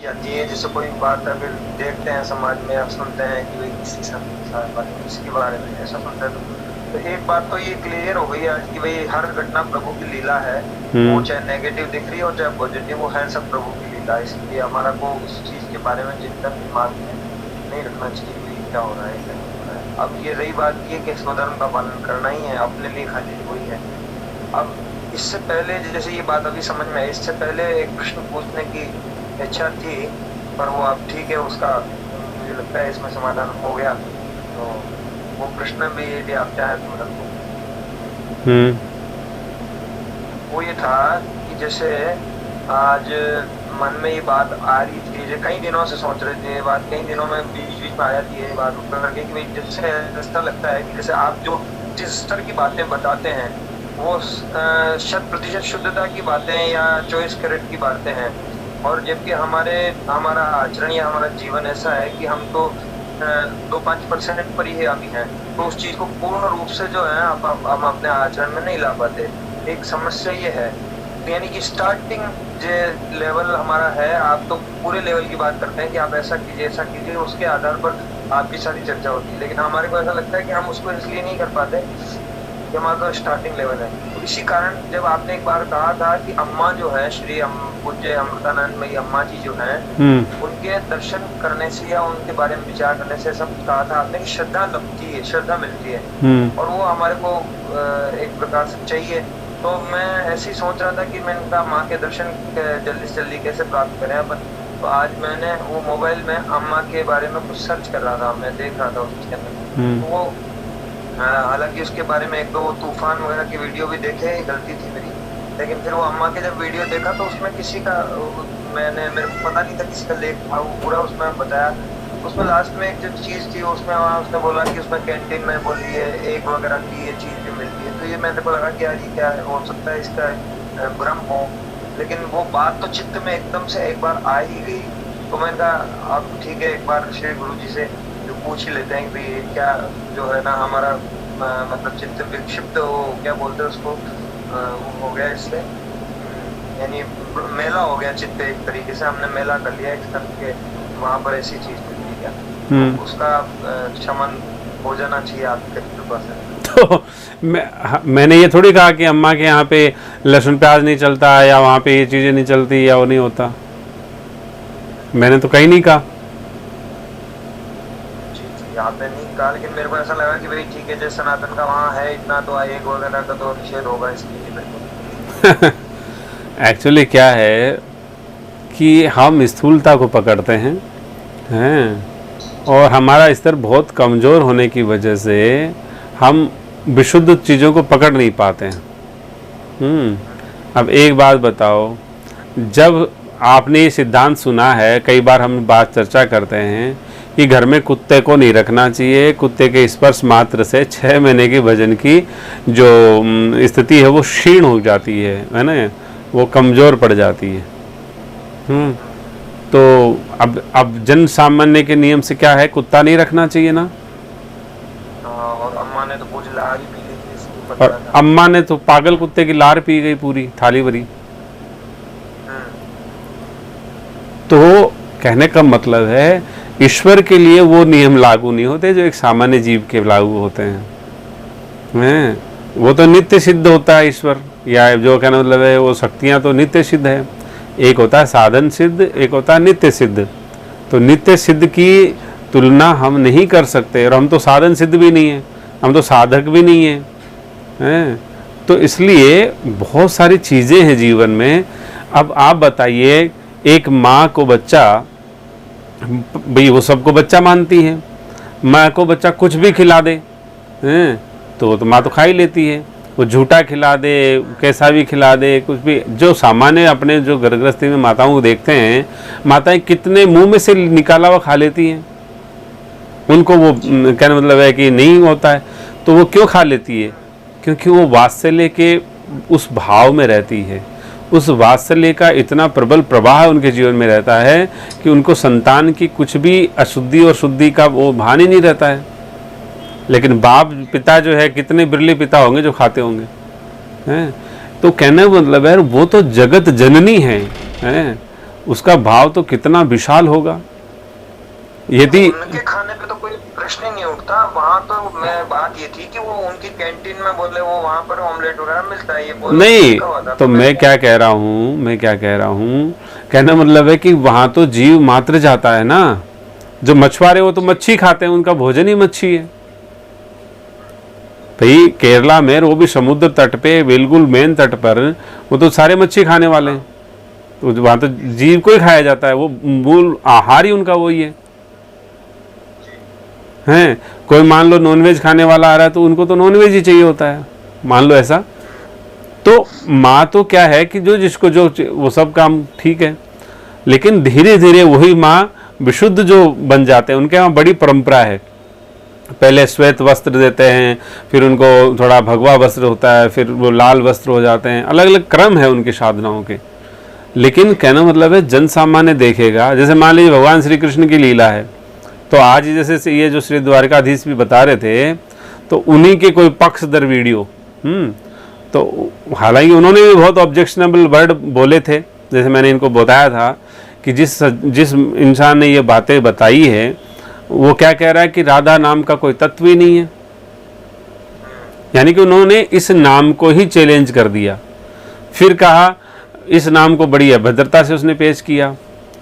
जाती है, जैसे कोई बात अगर देखते हैं समाज में या सुनते हैं कि भाई किसी के बारे में ऐसा सुनते हैं तो एक बात तो ये क्लियर हो गई आज कि भाई हर घटना प्रभु की लीला है। वो चाहे नेगेटिव दिख रही हो चाहे पॉजिटिव, वो है सब प्रभु की लीला। इसलिए हमारा को उस चीज के बारे में चिंतन दिमाग में नहीं रखना चाहिए कि क्या हो रहा है क्या नहीं हो रहा है। अब ये रही बात की कि स्वधर्म का पालन करना ही है, अपने लिए खाली वही है। अब इससे पहले जैसे ये बात अभी समझ में आई, इससे पहले एक प्रश्न पूछने की इच्छा थी पर वो अब ठीक है, उसका मुझे लगता है इसमें समाधान हो गया। तो वो प्रश्न भी यदि आप चाहे तो रख दो। वो ये था कि जैसे आज मन में ये बात आ रही थी, जो कई दिनों से सोच रहे थे, ये बात कई दिनों में बीच बीच में आ जाती है बात उठ करके कि भाई जैसे ऐसा लगता है कि जैसे आप जो जिस स्तर की बातें बताते हैं वो 100% शुद्धता की बातें या 24 कैरेट की बातें हैं, और जबकि हमारा आचरण या हमारा जीवन ऐसा है कि हम तो 2-5% पर ही अभी हैं। तो उस चीज को पूर्ण रूप से जो है हम अपने आचरण में नहीं ला पाते। एक समस्या ये है, यानी कि स्टार्टिंग जो लेवल हमारा है, आप तो पूरे लेवल की बात करते हैं कि आप ऐसा कीजिए, उसके आधार पर आपकी सारी चर्चा होती है। लेकिन हमारे को ऐसा लगता है कि हम उसको इसलिए नहीं कर पाते कि हमारा तो स्टार्टिंग लेवल है। तो इसी कारण जब आपने एक बार कहा था कि अम्मा जो है श्री पूज्य अमृतानंदमयी अम्मा जी जो हैं, उनके दर्शन करने से या उनके बारे में विचार करने से सब कहा था आपने कि श्रद्धा लगती है, श्रद्धा मिलती है, और वो हमारे को एक प्रकार से चाहिए। तो मैं ऐसे ही सोच रहा था कि मैंने कहा माँ के दर्शन जल्दी से जल्दी कैसे प्राप्त करें अपन। तो आज मैंने वो मोबाइल में अम्मा के बारे में कुछ सर्च कर रहा था, मैं देख रहा था उसके अंदर। तो वो हालांकि उसके बारे में एक दो तूफान वगैरह की वीडियो भी देखे, गलती थी मेरी, लेकिन फिर वो अम्मा के जब वीडियो देखा तो उसमें किसी का मेरे को पता नहीं था किसी का लेख था, वो पूरा उसमें बताया। उसमें लास्ट में एक जो चीज थी उसमें उसने बोला कि उसमें कैंटीन में बोली है एक वगैरह की ये चीज भी मिलती है। तो ये मेरे को लगा कि यार ये क्या हो सकता है, इसका भ्रम हो, लेकिन वो बात तो चित्त में एकदम से एक बार आ ही गई। तो मैंने कहा अब ठीक है, एक बार श्री गुरु जी से पूछ ही लेते हैं कि क्या जो है ना हमारा मतलब चित्त विक्षिप्त हो, क्या बोलते हैं उसको, हो गया इससे, यानी मेला हो गया चित्त, एक तरीके से हमने मेला कर लिया एक तरह के, वहां पर ऐसी चीज मिल गया। तो उसका शमन हो जाना चाहिए आपके कृपा से। तो मैंने ये थोड़ी कहा कि अम्मा के यहाँ पे लहसुन प्याज नहीं चलता या वहाँ पे ये चीज़ें नहीं चलती या वो नहीं होता, मैंने तो कहीं नहीं कहा। आपने नहीं कहा, लेकिन मेरे को ऐसा लगा कि भाई ठीक है, जैसे सनातन का वहाँ है इतना, तो एक वगैरह का तो निषेध होगा इसलिए। एक्चुअली क्या है कि हम स्थूलता को पकड़ते हैं और हमारा स्तर बहुत कमज़ोर होने की वजह से हम विशुद्ध चीज़ों को पकड़ नहीं पाते हैं। अब एक बात बताओ, जब आपने ये सिद्धांत सुना है, कई बार हम बात चर्चा करते हैं कि घर में कुत्ते को नहीं रखना चाहिए, कुत्ते के स्पर्श मात्र से 6 महीने के वजन की जो स्थिति है वो क्षीण हो जाती है ना, वो कमज़ोर पड़ जाती है। तो अब जन सामान्य के नियम से क्या है, कुत्ता नहीं रखना चाहिए ना। और अम्मा ने तो पूरी लार ही पी ली थी, और अम्मा ने तो पागल कुत्ते की लार पी गई पूरी थाली भरी। तो कहने का मतलब है ईश्वर के लिए वो नियम लागू नहीं होते जो एक सामान्य जीव के लागू होते हैं। वो तो नित्य सिद्ध होता है ईश्वर, या जो कहना मतलब है वो शक्तियाँ तो नित्य सिद्ध है। एक होता है साधन सिद्ध, एक होता है नित्य सिद्ध। तो नित्य सिद्ध की तुलना हम नहीं कर सकते, और हम तो साधन सिद्ध भी नहीं है, हम तो साधक भी नहीं है। तो इसलिए बहुत सारी चीज़ें हैं जीवन में। अब आप बताइए, एक माँ को बच्चा, भाई वो सबको बच्चा मानती है, माँ को बच्चा कुछ भी खिला दे तो माँ तो खा ही लेती है। वो झूठा खिला दे, कैसा भी खिला दे, कुछ भी। जो सामान्य अपने जो गर्भगृहस्थी में माताओं को देखते हैं, माताएं कितने मुंह में से निकाला हुआ खा लेती हैं, उनको वो कहने मतलब है कि नहीं होता है। तो वो क्यों खा लेती है? क्योंकि वो वात्सल्य के उस भाव में रहती है, उस वात्सल्य का इतना प्रबल प्रवाह उनके जीवन में रहता है कि उनको संतान की कुछ भी अशुद्धि और शुद्धि का वो भान ही नहीं रहता है। लेकिन बाप पिता जो है, कितने बिरले पिता होंगे जो खाते होंगे, हैं? तो कहने का मतलब है वो तो जगत जननी है, उसका भाव तो कितना विशाल होगा। यदि उनके खाने पे तो कोई प्रश्न ही नहीं उठता। वहाँ तो मैं बात ये थी कि वो उनकी कैंटीन में बोले वो वहाँ पर ऑमलेट वगैरह मिलता है, ये नहीं, तो मैं क्या कह रहा हूँ, कहना मतलब है कि वहाँ तो जीव मात्र जाता है ना। जो मछुआरे वो तो मच्छी खाते हैं, उनका भोजन ही मच्छी है भाई। केरला में वो भी समुद्र तट पे बिल्कुल मेन तट पर वो तो सारे मच्छी खाने वाले हैं, तो वहाँ तो जीव को ही खाया जाता है, वो मूल आहार ही उनका वही है। हैं कोई मान लो नॉनवेज खाने वाला आ रहा है तो उनको तो नॉनवेज ही चाहिए होता है, मान लो ऐसा। तो माँ तो क्या है कि जो जिसको जो वो सब काम ठीक है, लेकिन धीरे धीरे वही माँ विशुद्ध जो बन जाते हैं। उनके यहाँ बड़ी परंपरा है, पहले श्वेत वस्त्र देते हैं, फिर उनको थोड़ा भगवा वस्त्र होता है, फिर वो लाल वस्त्र हो जाते हैं, अलग अलग क्रम है उनकी साधनाओं के। लेकिन कहना मतलब है जन सामान्य देखेगा, जैसे मान लीजिए भगवान श्री कृष्ण की लीला है, तो आज जैसे ये जो श्री द्वारकाधीश भी बता रहे थे, तो उन्हीं के कोई पक्षधर वीडियो, तो हालांकि उन्होंने भी बहुत ऑब्जेक्शनेबल वर्ड बोले थे, जैसे मैंने इनको बताया था कि जिस इंसान ने ये बातें बताई है वो क्या कह रहा है कि राधा नाम का कोई तत्व ही नहीं है। यानी कि उन्होंने इस नाम को ही चैलेंज कर दिया। फिर कहा, इस नाम को बड़ी अभद्रता से उसने पेश किया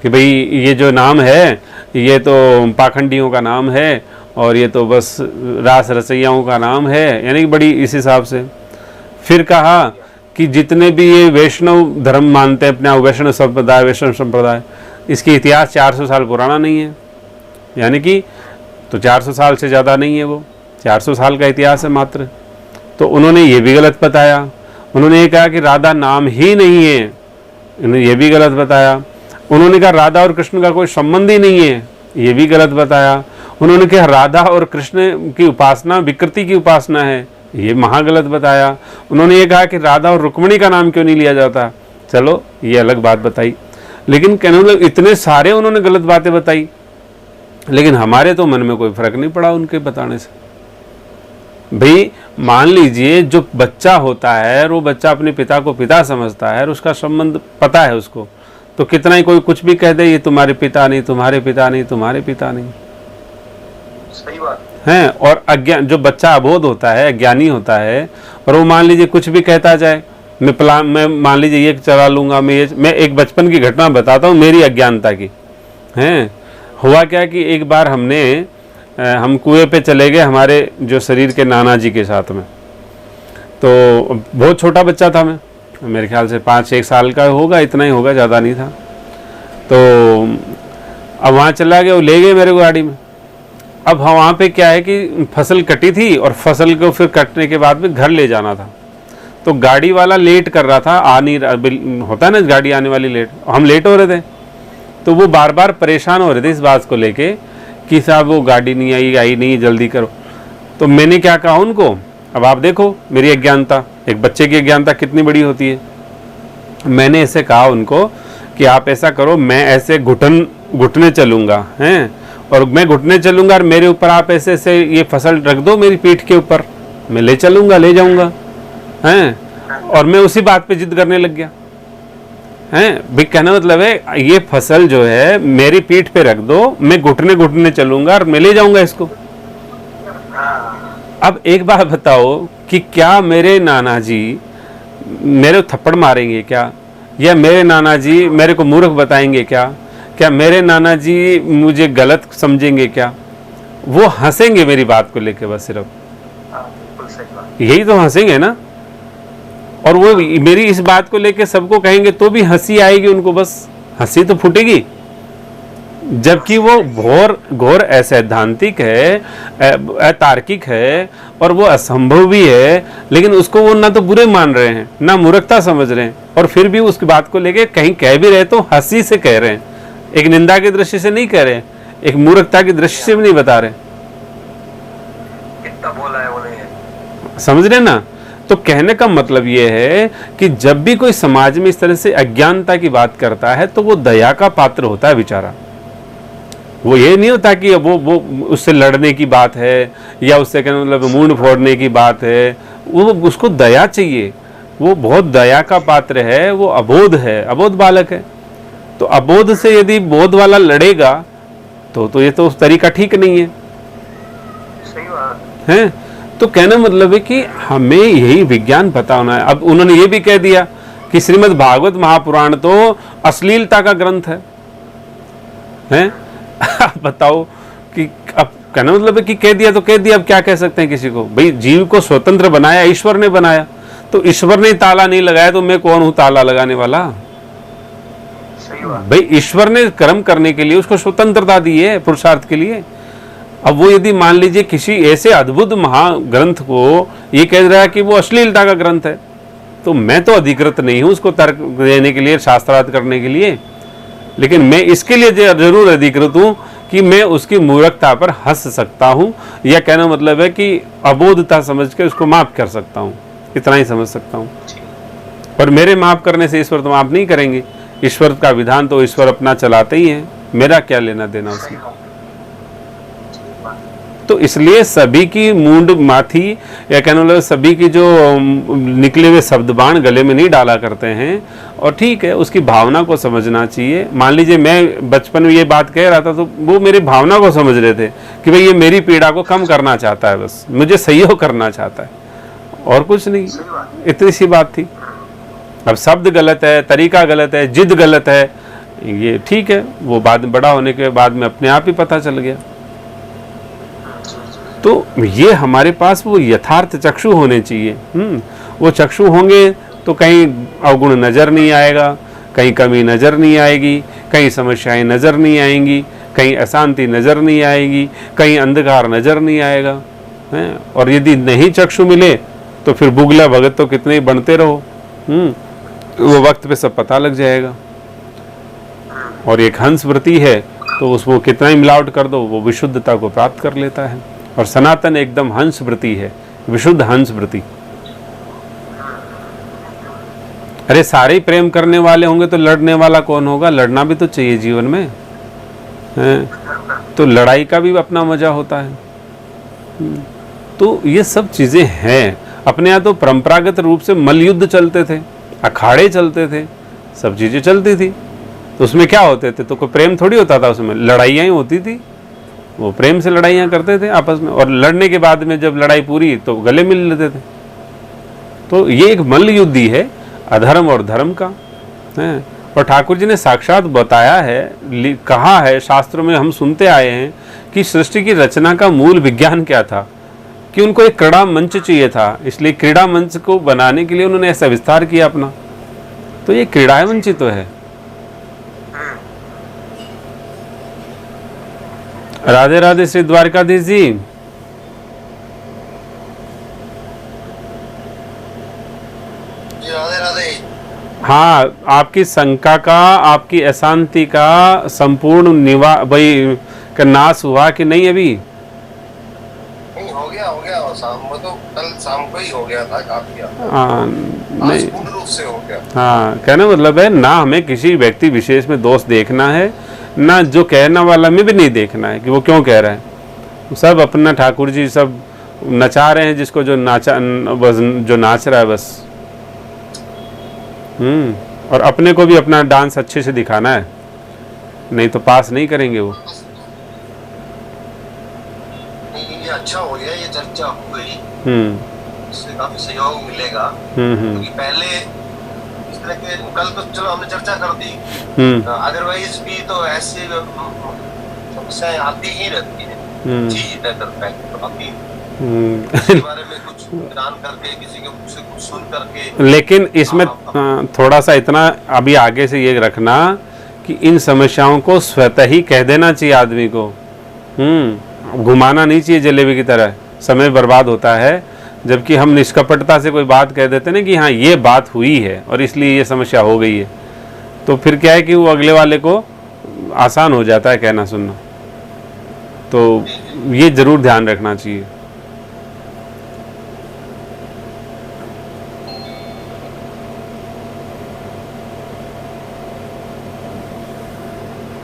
कि भाई ये जो नाम है ये तो पाखंडियों का नाम है और ये तो बस रास रसैयाओं का नाम है, यानी कि बड़ी इस हिसाब से। फिर कहा कि जितने भी ये वैष्णव धर्म मानते हैं अपने वैष्णव संप्रदाय, इसकी इतिहास 400 साल पुराना नहीं है, यानी कि तो 400 साल से ज़्यादा नहीं है, वो 400 साल का इतिहास है मात्र। तो उन्होंने ये भी गलत बताया। उन्होंने ये कहा कि राधा नाम ही नहीं है, उन्होंने ये भी गलत बताया। उन्होंने कहा राधा और कृष्ण का कोई संबंध ही नहीं है, ये भी गलत बताया। उन्होंने कहा राधा और कृष्ण की उपासना विकृति की उपासना है, ये महागलत बताया। उन्होंने ये कहा कि राधा और रुक्मिणी का नाम क्यों नहीं लिया जाता, चलो ये अलग बात बताई। लेकिन कहने मतलब इतने सारे उन्होंने गलत बातें बताई, लेकिन हमारे तो मन में कोई फर्क नहीं पड़ा उनके बताने से। भाई मान लीजिए जो बच्चा होता है वो बच्चा अपने पिता को पिता समझता है और उसका संबंध पता है उसको, तो कितना ही कोई कुछ भी कह दे, ये तुम्हारे पिता नहीं, तुम्हारे पिता नहीं, तुम्हारे पिता नहीं, सही बात है। और अज्ञान, जो बच्चा अबोध होता है, अज्ञानी होता है, और वो मान लीजिए कुछ भी कहता जाए, मैं मान लीजिए ये चला लूंगा, मैं एक बचपन की घटना बताता हूँ मेरी अज्ञानता की। हैं हुआ क्या कि एक बार हम कुएं पे चले गए हमारे जो शरीर के नाना जी के साथ में। तो बहुत छोटा बच्चा था मैं, मेरे ख्याल से 5-6 साल का होगा, इतना ही होगा, ज़्यादा नहीं था। तो अब वहाँ चला गया, वो ले गए मेरे को गाड़ी में। अब वहाँ पे क्या है कि फसल कटी थी और फसल को फिर कटने के बाद में घर ले जाना था। तो गाड़ी वाला लेट कर रहा था, आ नहीं होता है ना गाड़ी आने वाली लेट, हम लेट हो रहे थे। तो वो बार बार परेशान हो रहे थे इस बात को लेके कि साहब वो गाड़ी नहीं आई नहीं, जल्दी करो। तो मैंने क्या कहा उनको, अब आप देखो मेरी अज्ञानता, एक बच्चे की अज्ञानता कितनी बड़ी होती है। मैंने ऐसे कहा उनको कि आप ऐसा करो, मैं ऐसे घुटने चलूँगा, हैं, और मैं घुटने चलूँगा और मेरे ऊपर आप ऐसे ऐसे ये फसल रख दो मेरी पीठ के ऊपर, मैं ले चलूँगा, ले जाऊँगा, हैं। और मैं उसी बात पे जिद करने लग गया, हैं। भाई कहना मतलब है ये फसल जो है मेरी पीठ पे रख दो, मैं घुटने चलूँगा और मैं ले जाऊँगा इसको। अब एक बात बताओ कि क्या मेरे नाना जी मेरे थप्पड़ मारेंगे क्या, या मेरे नाना जी मेरे को मूर्ख बताएंगे क्या मेरे नाना जी मुझे गलत समझेंगे क्या? वो हंसेंगे मेरी बात को लेके, बस सिर्फ यही तो हंसेंगे ना। और वो मेरी इस बात को लेके सबको कहेंगे तो भी हंसी आएगी उनको, बस हंसी तो फूटेगी। जबकि वो घोर असैद्धांतिक है, अतार्किक है और वो असंभव भी है, लेकिन उसको वो ना तो बुरे मान रहे हैं ना मूर्खता समझ रहे हैं, और फिर भी उसकी बात को लेके कहीं कह भी रहे तो हंसी से कह रहे हैं, एक निंदा की दृष्टि से नहीं कह रहे, एक मूर्खता की दृष्टि से भी नहीं बता रहे। कितना बोला है उन्हें, समझ रहे ना। तो कहने का मतलब ये है कि जब भी कोई समाज में इस तरह से अज्ञानता की बात करता है तो वो दया का पात्र होता है बेचारा। वो ये नहीं होता कि वो उससे लड़ने की बात है या उससे कहने मतलब मुंड फोड़ने की बात है, वो उसको दया चाहिए। वो बहुत दया का पात्र है, वो अबोध है, अबोध बालक है। तो अबोध से यदि बोध वाला लड़ेगा तो ये तो उस तरीका ठीक नहीं है। सही बात है। तो कहना मतलब है कि हमें यही विज्ञान पता होना है। अब उन्होंने ये भी कह दिया कि श्रीमद् भागवत महापुराण तो अश्लीलता का ग्रंथ है? आप बताओ कि अब कहना मतलब है कि कह दिया तो कह दिया, अब क्या कह सकते हैं किसी को? भाई जीव को स्वतंत्र बनाया ईश्वर ने बनाया, तो ईश्वर ने ताला नहीं लगाया तो मैं कौन हूं ताला लगाने वाला? भाई ईश्वर ने कर्म करने के लिए उसको स्वतंत्रता दी है पुरुषार्थ के लिए। अब वो यदि मान लीजिए किसी ऐसे अद्भुत महाग्रंथ को ये कह रहा है कि वो अश्लीलता का ग्रंथ है, तो मैं तो अधिकृत नहीं हूं उसको तर्क देने के लिए, शास्त्रार्थ करने के लिए। लेकिन मैं इसके लिए जरूर अधिकृत हूं कि मैं उसकी मूर्खता पर हंस सकता हूं, या कहना मतलब है कि अबोधता समझ के उसको माफ कर सकता हूं, इतना ही समझ सकता हूं। पर मेरे माफ करने से ईश्वर तो माफ नहीं करेंगे। ईश्वर का विधान तो ईश्वर अपना चलाते ही हैं, मेरा क्या लेना देना उसमें। तो इसलिए सभी की मूंड माथी, या कहने लगे सभी की जो निकले हुए शब्द बाण गले में नहीं डाला करते हैं। और ठीक है, उसकी भावना को समझना चाहिए। मान लीजिए मैं बचपन में ये बात कह रहा था तो वो मेरी भावना को समझ रहे थे कि भाई ये मेरी पीड़ा को कम करना चाहता है, बस मुझे सहयोग करना चाहता है, और कुछ नहीं, इतनी सी बात थी। अब शब्द गलत है, तरीका गलत है, जिद गलत है, ये ठीक है, वो बाद में बड़ा होने के बाद में अपने आप ही पता चल गया। तो ये हमारे पास वो यथार्थ चक्षु होने चाहिए। वो चक्षु होंगे तो कहीं अवगुण नजर नहीं आएगा, कहीं कमी नजर नहीं आएगी, कहीं समस्याएं नजर नहीं आएंगी, कहीं अशांति नजर नहीं आएगी, कहीं अंधकार नजर नहीं आएगा। और यदि नहीं चक्षु मिले तो फिर बुगला भगत तो कितने ही बनते रहो, वो वक्त पे सब पता लग जाएगा। और एक हंस वृत्ति है तो उसको कितना ही मिलावट कर दो वो विशुद्धता को प्राप्त कर लेता है। और सनातन एकदम हंस वृत्ति है, विशुद्ध हंस वृत्ति। अरे सारे ही प्रेम करने वाले होंगे तो लड़ने वाला कौन होगा? लड़ना भी तो चाहिए जीवन में, तो लड़ाई का भी अपना मजा होता है। तो ये सब चीजें हैं। अपने यहाँ तो परंपरागत रूप से मल्लयुद्ध चलते थे, अखाड़े चलते थे, सब चीजें चलती थी। तो उसमें क्या होते थे? तो कोई प्रेम थोड़ी होता था, उसमें लड़ाइयाँ ही होती थी। वो प्रेम से लड़ाइयाँ करते थे आपस में, और लड़ने के बाद में जब लड़ाई पूरी तो गले मिल लेते थे। तो ये एक मल्लयुद्ध ही है, अधर्म और धर्म का है। और ठाकुर जी ने साक्षात बताया है, कहा है शास्त्रों में, हम सुनते आए हैं कि सृष्टि की रचना का मूल विज्ञान क्या था, कि उनको एक क्रीड़ा मंच चाहिए था। इसलिए क्रीड़ा मंच को बनाने के लिए उन्होंने ऐसा विस्तार किया अपना। तो ये क्रीड़ा मंच ही तो है। राधे राधे श्री द्वारकाधीश जी। राधे राधे। हाँ, आपकी शंका का, आपकी अशांति का संपूर्ण भाई का नाश हुआ कि नहीं? अभी नहीं, हो गया शाम में, तो कल शाम को ही हो गया था काफी। नहीं, पूर्ण रूप से हो गया। हाँ, कहना मतलब है ना, हमें किसी व्यक्ति विशेष में दोष देखना है, ना जो कहने वाला में भी नहीं देखना है कि वो क्यों कह रहा है। सब अपना ठाकुर जी सब नचा रहे हैं, जिसको जो नाच रहा है बस। और अपने को भी अपना डांस अच्छे से दिखाना है, नहीं तो पास नहीं करेंगे वो। ये अच्छा हो गया, ये चर्चा हो गई, इससे काफी सहयोग मिलेगा। क्योंकि पहले इस तरह के, कल तो चलो हमने चर्चा कर दी, अदरवाइज भी तो ऐसी समस्याएं आती ही रहती है। इसके बारे में कुछ जान करके, किसी के मुख से कुछ सुन करके। लेकिन इसमें थोड़ा सा इतना अभी आगे से ये रखना कि इन समस्याओं को स्वतः ही कह देना चाहिए आदमी को। घुमाना नहीं चाहिए जलेबी की तरह, समय बर्बाद होता है। जबकि हम निष्कपटता से कोई बात कह देते ना कि हाँ ये बात हुई है और इसलिए ये समस्या हो गई है, तो फिर क्या है कि वो अगले वाले को आसान हो जाता है कहना सुनना। तो ये जरूर ध्यान रखना चाहिए।